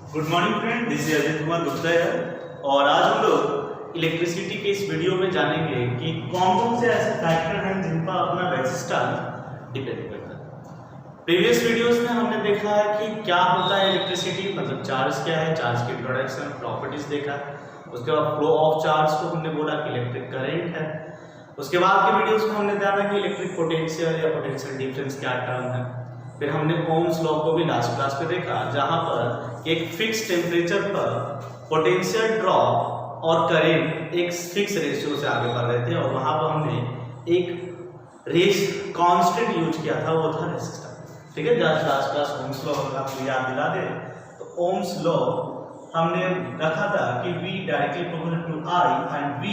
Good morning friend, this is Ajay Kumar Gupta है और आज हम लोग इलेक्ट्रिसिटी के इस वीडियो में जानेंगे कि कौन कौन से ऐसे फैक्टर हैं जिन पर अपना रेजिस्टेंस डिपेंड करता है। प्रीवियस वीडियोस में हमने देखा है कि क्या होता है इलेक्ट्रिसिटी, मतलब चार्ज क्या है, चार्ज की प्रोडक्शन प्रॉपर्टीज देखा है। उसके बाद फ्लो ऑफ चार्ज को हमने बोला कि इलेक्ट्रिक करंट है। उसके बाद के वीडियोस में हमने जाना कि इलेक्ट्रिक पोटेंशियल या पोटेंशियल डिफरेंस क्या टर्म है। फिर हमने ओम्स लॉ को भी लास्ट क्लास में देखा, जहां पर एक फिक्स टेम्परेचर पर पोटेंशियल ड्रॉप और करंट एक फिक्स रेशियो से आगे बढ़ रहे थे और वहां पर हमने एक कांस्टेंट यूज किया था, वो था रेजिस्टेंस। ठीक है, just last class Ohm's law आपको याद दिला दे तो ओम्स लॉ हमने रखा था कि V directly proportional to I and V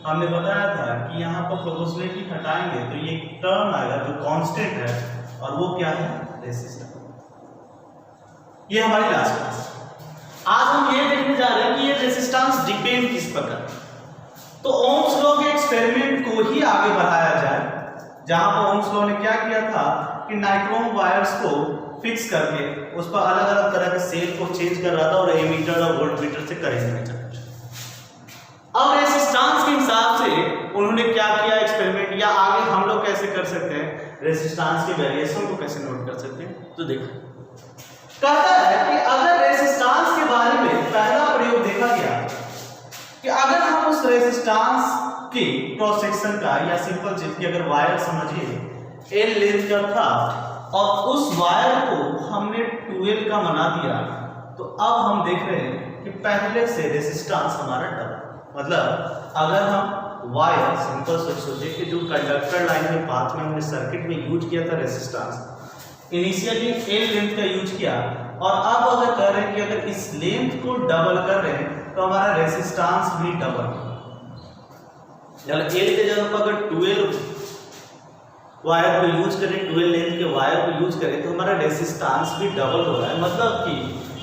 हमने बताया था कि यहाँ पर प्रोपोर्शनलिटी हटाएंगे तो ये टर्म आएगा जो कांस्टेंट है और वो क्या है, रेजिस्टेंस। ये हमारी लास्ट क्लास। आज हम ये देखने जा रहे हैं कि ये रेजिस्टेंस डिपेंड किस पर करता है। तो ओम्स लॉ के एक्सपेरिमेंट को ही आगे बढ़ाया जाए, जहां पर ओम्स लॉ ने क्या किया था कि नाइक्रोम वायर्स को फिक्स करके उस पर अलग अलग तरह के सेल को चेंज कर रहा था और एमीटर और वोल्टमीटर से करंट मेजर। अब रेजिस्टेंस के हिसाब से उन्होंने क्या किया एक्सपेरिमेंट, या आगे हम लोग कैसे कर सकते हैं रेजिस्टेंस के वेरिएशन को कैसे नोट कर सकते हैं। तो देखो कहता है कि अगर रेजिस्टेंस के बारे में पहला प्रयोग देखा गया कि अगर हम उस रेजिस्टेंस के क्रॉस सेक्शन का, या सिंपल चीज की अगर वायर समझिए L लेंथ का था और उस वायर को हमने 12 का बना दिया, तो अब हम देख रहे हैं कि पहले से रेजिस्टेंस हमारा डबल। मतलब अगर हम वायर सिंपल सोचिए कि जो कंडक्टर लाइन के पाथ में हमने सर्किट में यूज किया था रेजिस्टेंस, इनिशियली L लेंथ का यूज किया और अब अगर कह रहे हैं कि अगर इस लेंथ को डबल कर रहे हैं तो हमारा रेजिस्टेंस भी डबल। L के जगह पर अगर 12 वायर को यूज करें, 12 लेंथ के वायर को यूज करें तो हमारा रेजिस्टेंस भी डबल हो रहा है। मतलब कि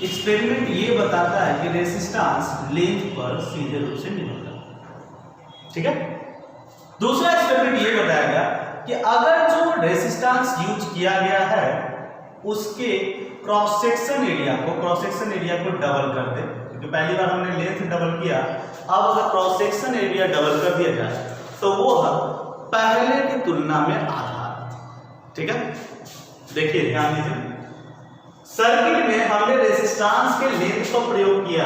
एक्सपेरिमेंट ये बताता है कि रेजिस्टेंस लेंथ पर सीधे रूप से निर्भर करता है। ठीक है, दूसरा एक्सपेरिमेंट ये बताया गया कि अगर जो रेजिस्टेंस यूज किया गया है उसके क्रॉस सेक्शन एरिया को डबल कर दे, क्योंकि पहली बार हमने लेंथ डबल किया, अब अगर क्रॉस सेक्शन एरिया डबल कर दिया जाए तो वो पहले की तुलना में आधा। ठीक है, देखिए ध्यान दीजिए, सर्किट में हमने रेजिस्टेंस के लेंथ का प्रयोग किया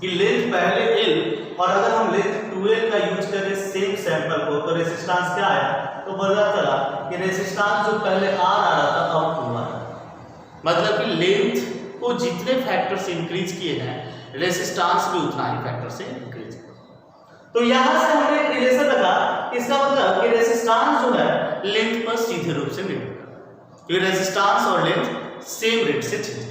कि लेंथ पहले L और अगर हम लेंथ 12 का यूज करें सेम सैंपल को तो रेजिस्टेंस क्या आया, तो पता चला कि रेजिस्टेंस जो पहले R आ रहा था अब 2 आ रहा है। मतलब कि लेंथ को जितने फैक्टर से इंक्रीज किए हैं रेजिस्टेंस भी उतना ही फैक्टर से इंक्रीज किया। तो यहां से हमने एक रिलेशन लगा, इसका मतलब कि रेजिस्टेंस जो है लेंथ पर सीधे रूप से निर्भर करता है, क्योंकि रेजिस्टेंस और लेंथ सेम रेट से चेंज।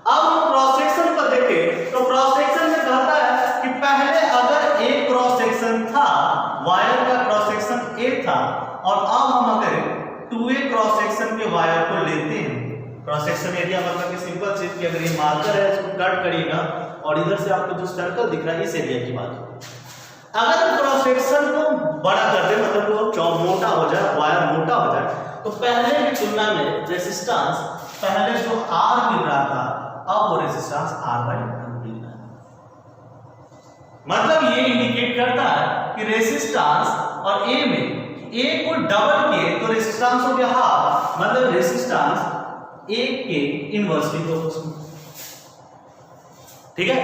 अब हम क्रॉस सेक्शन पर देखें तो क्रॉस सेक्शन में कहता है कि पहले अगर एक क्रॉस सेक्शन था, वायर का क्रॉस सेक्शन A था, और अब हम अगर 2A क्रॉस सेक्शन के वायर को लेते हैं, क्रॉस सेक्शन एरिया मतलब कि सिंपल चीज की अगर ये मार्कर है इसको कट करिएगा और इधर से आपको जो सर्कल दिख रहा है इस एरिया की बात हो। अगर क्रॉस सेक्शन को बड़ा कर दे, मतलब वो मोटा हो जाए, वायर मोटा हो जाए, तो पहले की तुलना में रेजिस्टेंस पहले जो R मिल रहा था अब वो रेजिस्टेंस R/2 मिल रहा है। मतलब ये इंडिकेट करता है कि रेजिस्टेंस और A में A को डबल किए तो रेजिस्टेंस हो गया हाफ, मतलब रेजिस्टेंस A के इनवर्सली प्रोपोर्शनल। ठीक है,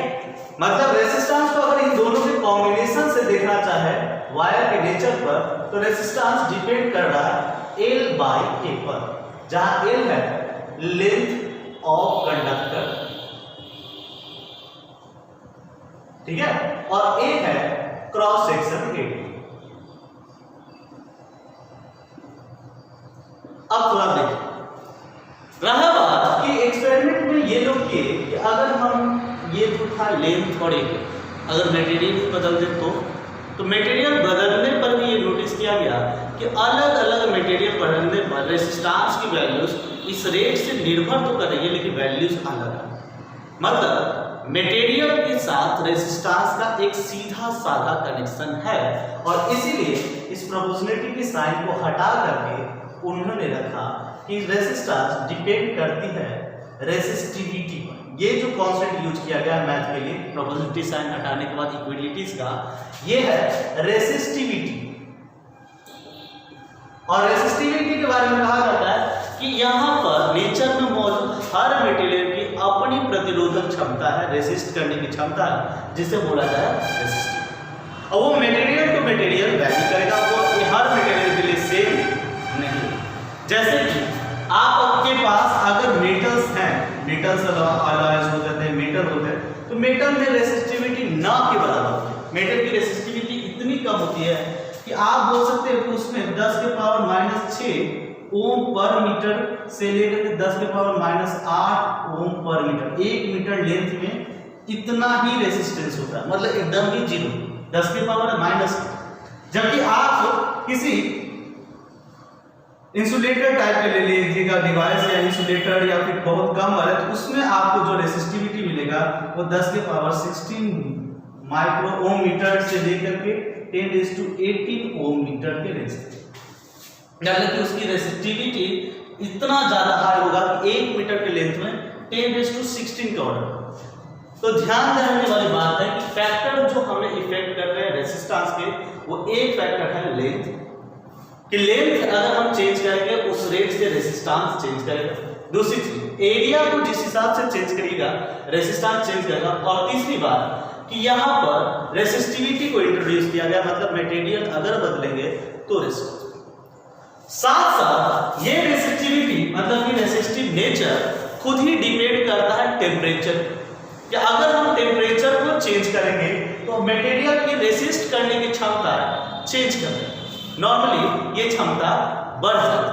मतलब रेजिस्टेंस को अगर इन दोनों के कॉम्बिनेशन से देखना चाहे वायर के नेचर पर तो रेजिस्टेंस डिपेंड कर रहा है L/A पर, जहां L है लेंथ ऑफ कंडक्टर, ठीक है, और A है क्रॉस सेक्शन एरिया। अब थोड़ा देखिए, रहा बात कि एक्सपेरिमेंट में ये लोग किए कि अगर हम ये जो था लेंथ और एरिया अगर मटेरियल बदल दे तो मटेरियल बदलने पर भी ये नोटिस किया गया कि अलग अलग मटेरियल बदलने पर रेजिस्टेंस की वैल्यूज इस रेट से निर्भर तो कर रही है लेकिन वैल्यूज अलग है। मतलब मटेरियल के साथ रेजिस्टेंस का एक सीधा साधा कनेक्शन है और इसीलिए इस प्रोपोर्शनलिटी की साइन को हटा करके उन्होंने रखा कि रेजिस्टेंस डिपेंड करती है रेसिस्टिविटी पर। ये जो कॉन्सेप्ट यूज किया गया है मैथ के लिए, प्रोबेबिलिटी साइन हटाने के बाद इक्विडिटीज का, ये है रेसिस्टिविटी। और रेसिस्टिविटी के बारे में कहा जाता है कि यहाँ पर नेचर में मौजूद हर मटेरियल की अपनी प्रतिरोधक क्षमता है, रेसिस्ट करने की क्षमता है, जिसे बोला जाए रेसिस्टिव। और वो मटेरियल टू मटेरियल वैरी करेगा, वो हर मटेरियल के लिए सेम नहीं। जैसे कि आपके पास अगर मेटल्स हैं, मेटल्स अलॉयज हो जाते हैं, मेटल होते हैं, तो मेटल में रेसिस्टिविटी ना के बराबर होती है। मेटल की रेसिस्टिविटी इतनी कम होती है कि आप बोल सकते हैं कि उसमें 10 के पावर -6 ओम पर मीटर से लेकर के 10 के पावर -8 ओम पर मीटर, 1 मीटर लेंथ में इतना ही रेसिस्टेंस होता है, मतलब एकदम ही जीरो, 10 के पावर माइनस। जबकि आप किसी इंसुलेटर टाइप के ले लीजिएगा डिवाइस या इंसुलेटर या फिर बहुत कम वाला, तो उसमें आपको जो रेसिस्टिविटी मिलेगा वो 10 के पावर 16 माइक्रो ओम मीटर से लेकर के 10⁸18 ओम मीटर के रेंज, यानी कि उसकी रेसिस्टिविटी इतना ज्यादा हाई होगा कि 1 मीटर के लेंथ में 10⁻16 का ऑर्डर। तो ध्यान देने वाली बात है कि फैक्टर जो हमें इफेक्ट कर रहे हैं रेसिस्टेंस के, वो एक फैक्टर है लेंथ, कि लेंथ अगर हम चेंज करेंगे उस रेट से रेसिस्टेंस चेंज करेगा। दूसरी चीज, एरिया को जिस हिसाब से चेंज करिएगा रेसिस्टेंस चेंज करेगा। और तीसरी बात कि यहाँ पर रेसिस्टिविटी को इंट्रोड्यूस किया गया, मतलब मटेरियल अगर बदलेंगे तो रेसिस्टिव। साथ साथ ये रेसिस्टिविटी मतलब कि रेसिस्टिव नेचर खुद ही डिपेंड करता है टेम्परेचर, कि अगर हम टेम्परेचर को चेंज करेंगे तो मटेरियल की रेसिस्ट करने की क्षमता चेंज करेगी, नॉर्मली ये क्षमता बढ़ जाती है।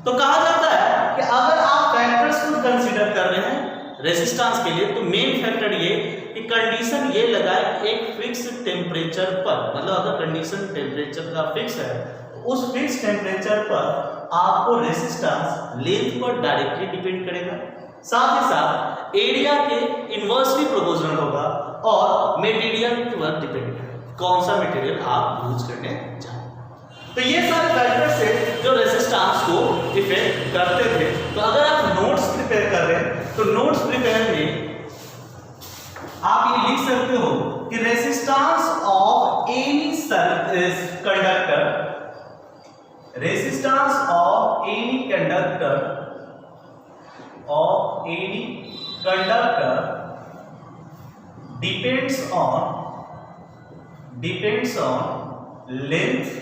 तो कहा जाता है कि अगर आप फैक्टर्स को कंसीडर कर रहे हैं रेसिस्टेंस के लिए, तो मेन फैक्टर ये कि कंडीशन ये लगाए कि एक फिक्स टेम्परेचर पर, मतलब अगर कंडीशन टेम्परेचर का फिक्स है, उस फिक्स टेम्परेचर पर आपको रेसिस्टेंस लेंथ पर डायरेक्टली डिपेंड करेगा, साथ ही साथ एरिया के इनवर्सली प्रोपोर्शनल होगा और मटेरियल पर डिपेंड करेगा कौन सा मटेरियल आप यूज करने चाहते हैं। तो ये सारे फैक्टर्स है जो रेसिस्टेंस को इफेक्ट करते थे। तो अगर आप नोट्स प्रिपेयर कर रहे हैं तो नोट्स प्रिपेयर में आप ये लिख सकते हो कि resistance of any conductor, resistance of any conductor depends on length,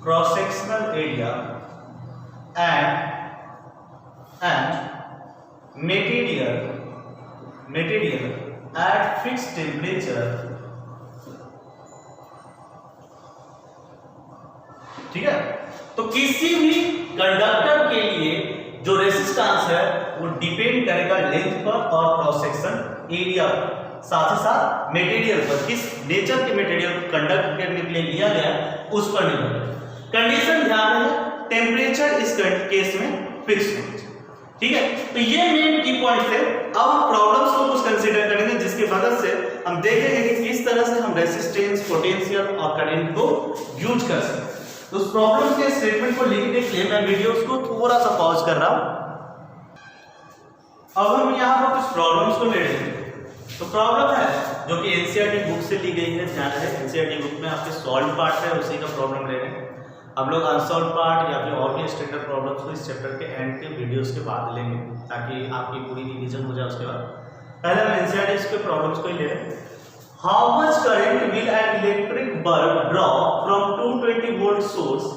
cross-sectional area and material at fixed temperature। ठीक है, तो किसी भी कंडक्टर के लिए जो रेसिस्टेंस है वो डिपेंड करेगा लेंथ पर और क्रॉस सेक्शन एरिया पर, साथ ही साथ मटेरियल पर, किस नेचर के मटेरियल को कंडक्ट करने के लिए लिया गया उस पर निर्भर करेगा। कंडीशन ध्यान रहे, टेम्परेचर इस केस में फिक्स होना चाहिए। ठीक है, तो ये मेन की पॉइंट थे। अब हम प्रॉब्लम्स को कुछ कंसीडर करेंगे जिसकी मदद से हम देखेंगे कि किस तरह से हम रेसिस्टेंस, पोटेंशियल और करंट को यूज कर सकते हैं। तो उस प्रॉब्लम के स्टेटमेंट को लिखने के लिए मैं वीडियोस को थोड़ा सा पॉज कर रहा हूं। अब हम यहाँ पर कुछ प्रॉब्लम्स को ले रहे हैं। तो प्रॉब्लम है जो कि एनसीईआरटी बुक से ली गई है, ध्यान रहे एनसीईआरटी बुक में आपके सॉल्व पार्ट है उसी का प्रॉब्लम ले रहे हैं। हम लोग अनसॉल्व पार्ट या फिर और भी स्टैंडर्ड प्रॉब्लम्स को इस चैप्टर के एंड के वीडियोस के बाद लेंगे ताकि आपकी पूरी रिवीजन हो जाए। उसके बाद पहले हम एनसीईआरटी के प्रॉब्लम्स को ही ले रहे हैं। How much current will an electric bulb draw from 220 volt source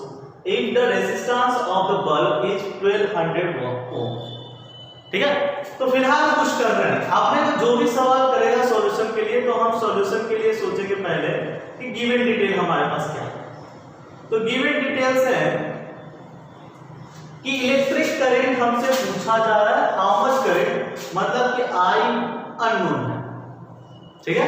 if the resistance of the bulb is 1200 ohm? ठीक है, तो फिलहाल कुछ कर रहे हैं। आपने तो जो भी सवाल करेगा सॉल्यूशन के लिए, तो हम सॉल्यूशन के लिए सोचेंगे पहले कि गिवन डिटेल हमारे पास क्या है। तो गिवन डिटेल्स है कि इलेक्ट्रिक करंट हमसे पूछा जा रहा है, हाउ मच करंट, मतलब कि I अननोन है। ठीक है,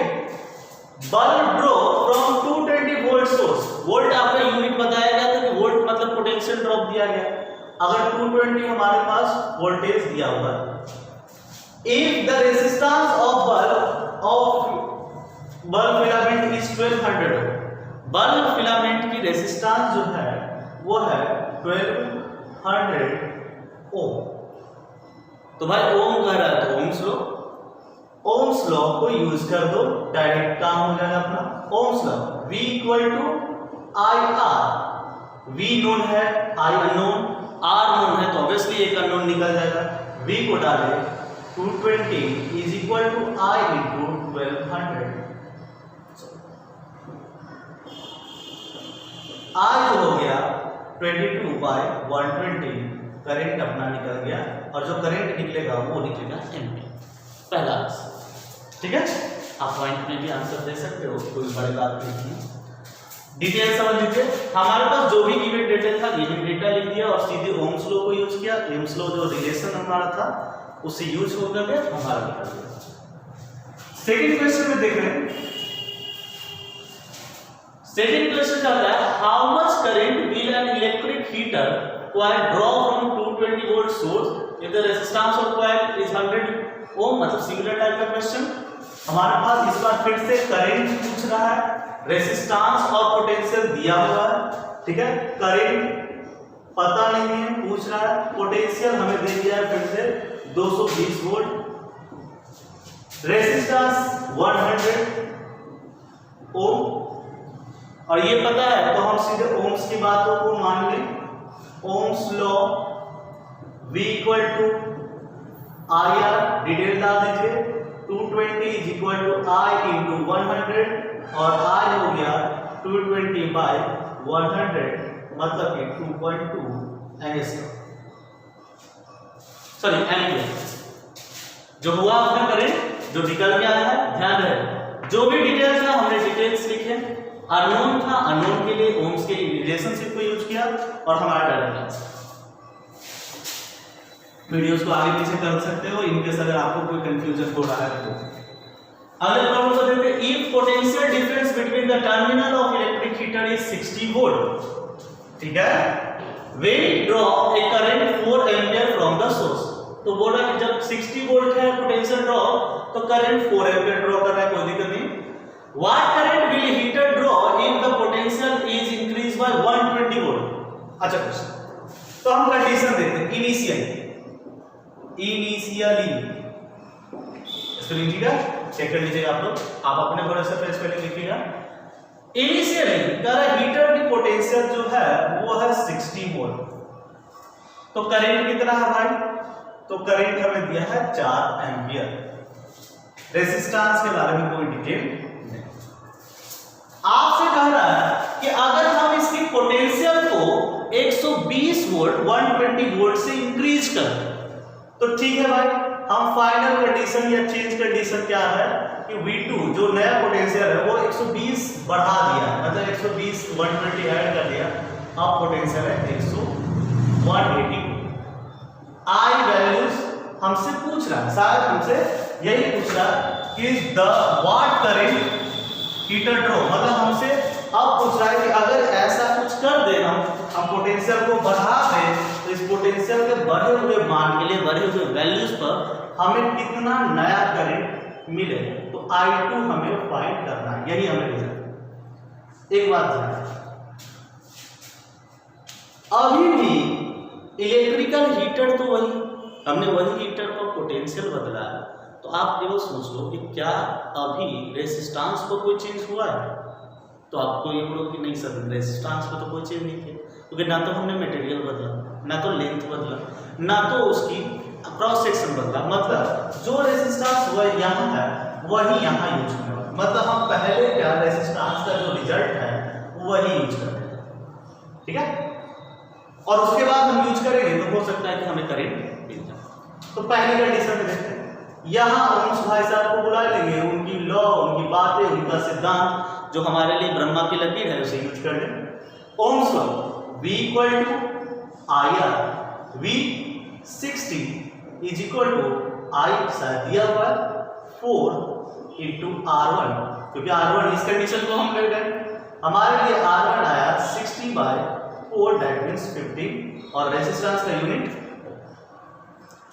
bulb draw from 220 volt source, volt आपका यूनिट बताया गया था कि वोल्ट मतलब पोटेंशियल ड्रॉप दिया गया। अगर 220 हमारे पास वोल्टेज दिया हुआ है, if the resistance of bulb filament is 1200, bulb filament की रेजिस्टेंस जो है वो है 1200 ओम। तो भाई ओम कह रहा है तो ओम्स लॉ को यूज कर दो, डायरेक्ट काम हो जाएगा अपना। Ohm's law V equal to I R, V known है, I अननोन, R नोन है, तो ऑब्वियसली एक अननोन निकल जाएगा। V को डाले 220 is equal to I into 1200। I जो हो गया 22/120, करंट अपना निकल गया, और जो करंट निकलेगा वो निकलेगा एम्पीयर। पहला आंसर, ठीक है। आप पॉइंट में भी आंसर दे सकते हो, कोई बड़ी बात नहीं है। डिटेल समझ लीजिए, हमारे पास जो भी गिवन डेटा था, गिवन डेटा लिख दिया और सीधे ओम्स लॉ को यूज किया। ओम्स लॉ जो रिलेशन हमारा था उससे यूज होकर के हमारा निकल गया। सेकंड क्वेश्चन में देख रहे हैं, सेकंड क्वेश्चन क्या होता है, how much current will an electric heater coil draw from 220 volt source if the resistance of coil is 100 ohm। मतलब सिमिलर टाइप का क्वेश्चन हमारे पास इस बार फिर से करंट पूछ रहा है, रेजिस्टेंस और पोटेंशियल दिया हुआ है, ठीक है। करंट पता नहीं है, पूछ रहा है, पोटेंशियल हमें दे दिया है फिर से 220 वोल्ट, रेजिस्टेंस 100 ओम, और ये पता है तो हम सीधे ओम्स की बातों को मान लें। Ohm's law V equal to I R, detail डाल दीजिए, 220 is equal to I into 100, और I हो गया 220/100, मतलब कि 2.2 एम्पियर। जो हुआ अपना करंट जो निकल गया है, ध्यान रहे जो भी डिटेल्स था हमने डिटेल्स लिखे। अननोन था, अननोन के लिए ओम्स के रिलेशनशिप को यूज किया और हमारा डायरेक्ट आंसर। वीडियोस को आगे पीछे कर सकते हो इनकेस अगर आपको कोई कंफ्यूजन हो रहा है तो। अगले प्रॉब्लम को देखते हैं, if potential difference between the terminal of electric heater is 60 volt, ठीक है, when draw a current 4 ampere from the source. तो बोला कि जब 60 वोल्ट है पोटेंशियल ड्रॉ तो करंट 4 एम्पीयर ड्रॉ कर रहा है, कोई दिक्कत नहीं। What current will heater draw if the potential is increased by 120 volt? अच्छा क्वेश्चन, तो हम कंडीशन देखते हैं। इनिशियली इसको लीजिएगा, चेक कर लीजिएगा आप लोग, आप अपने भरोसे पे स्पेलिंग लिखिएगा। इनिशियली हीटर की पोटेंशियल जो है वो है 60 वोल्ट, तो करंट कितना है भाई, तो करंट हमें दिया है 4 एम्पियर। रेजिस्टेंस के बारे में कोई डिटेल आपसे कह रहा है कि अगर हम इसकी पोटेंशियल को 120 वोल्ट 120 वोल्ट से इंक्रीज करें तो ठीक है भाई। हम फाइनल कंडीशन या चेंज कंडीशन क्या है कि V2 जो नया पोटेंशियल है वो 120 बढ़ा दिया है, मतलब 120 120 ऐड कर दिया, अब पोटेंशियल है 180। आई वैल्यूज हमसे पूछ रहा है, शायद हमसे यही पूछ रहा है कि the what current heater draw, मतलब हमसे अब पूछ रहा है कि अगर ऐसा कुछ कर दे हम पोटेंशियल को बढ़ा दें तो इस पोटेंशियल के बढ़े हुए मान के लिए, बढ़े हुए वैल्यूज पर हमें कितना नया करंट मिले, तो I2 हमें फाइंड करना है, यही हमें रिजल्ट। एक बात ध्यान, अभी भी इलेक्ट्रिकल हीटर तो वही, हमने वही हीटर पर पोटेंशियल बदला है, तो आप केवल सोच लो कि क्या अभी रेजिस्टेंस पर कोई चेंज हुआ है, तो आपको ये बोलो कि नहीं सर रेजिस्टेंस पर तो कोई चेंज नहीं किया, क्योंकि ना तो हमने मटेरियल बदला, ना तो लेंथ बदला, ना तो उसकी क्रॉस सेक्शन बदला, मतलब जो रेजिस्टेंस वह यहाँ है वही यहाँ यूज करना, मतलब हम पहले क्या रेजिस्टेंस का जो रिजल्ट है वही यूज कर रहे हैं, ठीक है। और उसके बाद हम यूज करेंगे तो हो सकता है कि हमें करंट मिल जाए। तो पहली कंडीशन में देखते हैं, यहाँ ओम्स भाई साहब को बुला लेंगे, उनकी लॉ, उनकी बातें, उनका सिद्धांत जो हमारे लिए ब्रह्मा की लकीर है उसे यूज कर लें। Ohm's law V equal to I R, V 60 is equal to I शायद दिया हुआ 4 इंटू R1, क्योंकि R1 इस कंडीशन को हम ले गए, हमारे लिए R1 आया 60/4, दैट मींस 50, और रेजिस्टेंस का यूनिट,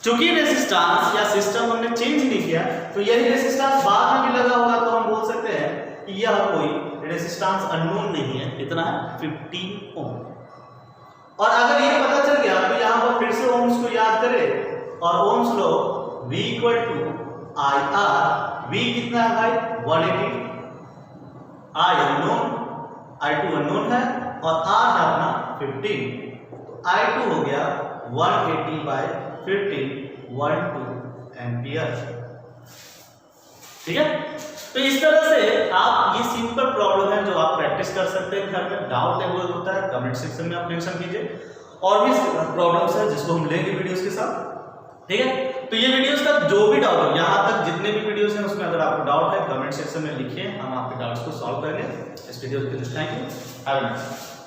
चूंकि रेजिस्टेंस या सिस्टम हमने चेंज नहीं किया तो यही रेजिस्टेंस बाद में भी लगा होगा, तो हम बोल सकते हैं कि यह कोई रेजिस्टेंस अननोन नहीं है, कितना है 15 ओम। और अगर ये पता चल गया तो यहाँ पर फिर से ओम्स को याद करें और Ohm's law V equal to I R. V कितना है भाई 180, I अननोन, I2 अननोन है और R है अपना 15, तो I2 हो गया 180 बाय 15 12 एम्पियर। ठीक है, तो इस तरह से आप ये सिंपल प्रॉब्लम है जो आप प्रैक्टिस कर सकते हैं घर में। डाउट लेवल होता है कमेंट सेक्शन में आप मेंशन कीजिए, और भी प्रॉब्लम्स है जिसको हम लेंगे वीडियोस के साथ। ठीक है, तो ये वीडियोस का जो भी डाउट हो, यहाँ तक जितने भी वीडियोस हैं उसमें अगर आपको डाउट है कमेंट सेक्शन में लिखिए, हम आपके डाउट्स को सॉल्व करेंगे। इस वीडियो के लिए thank you, have a nice day.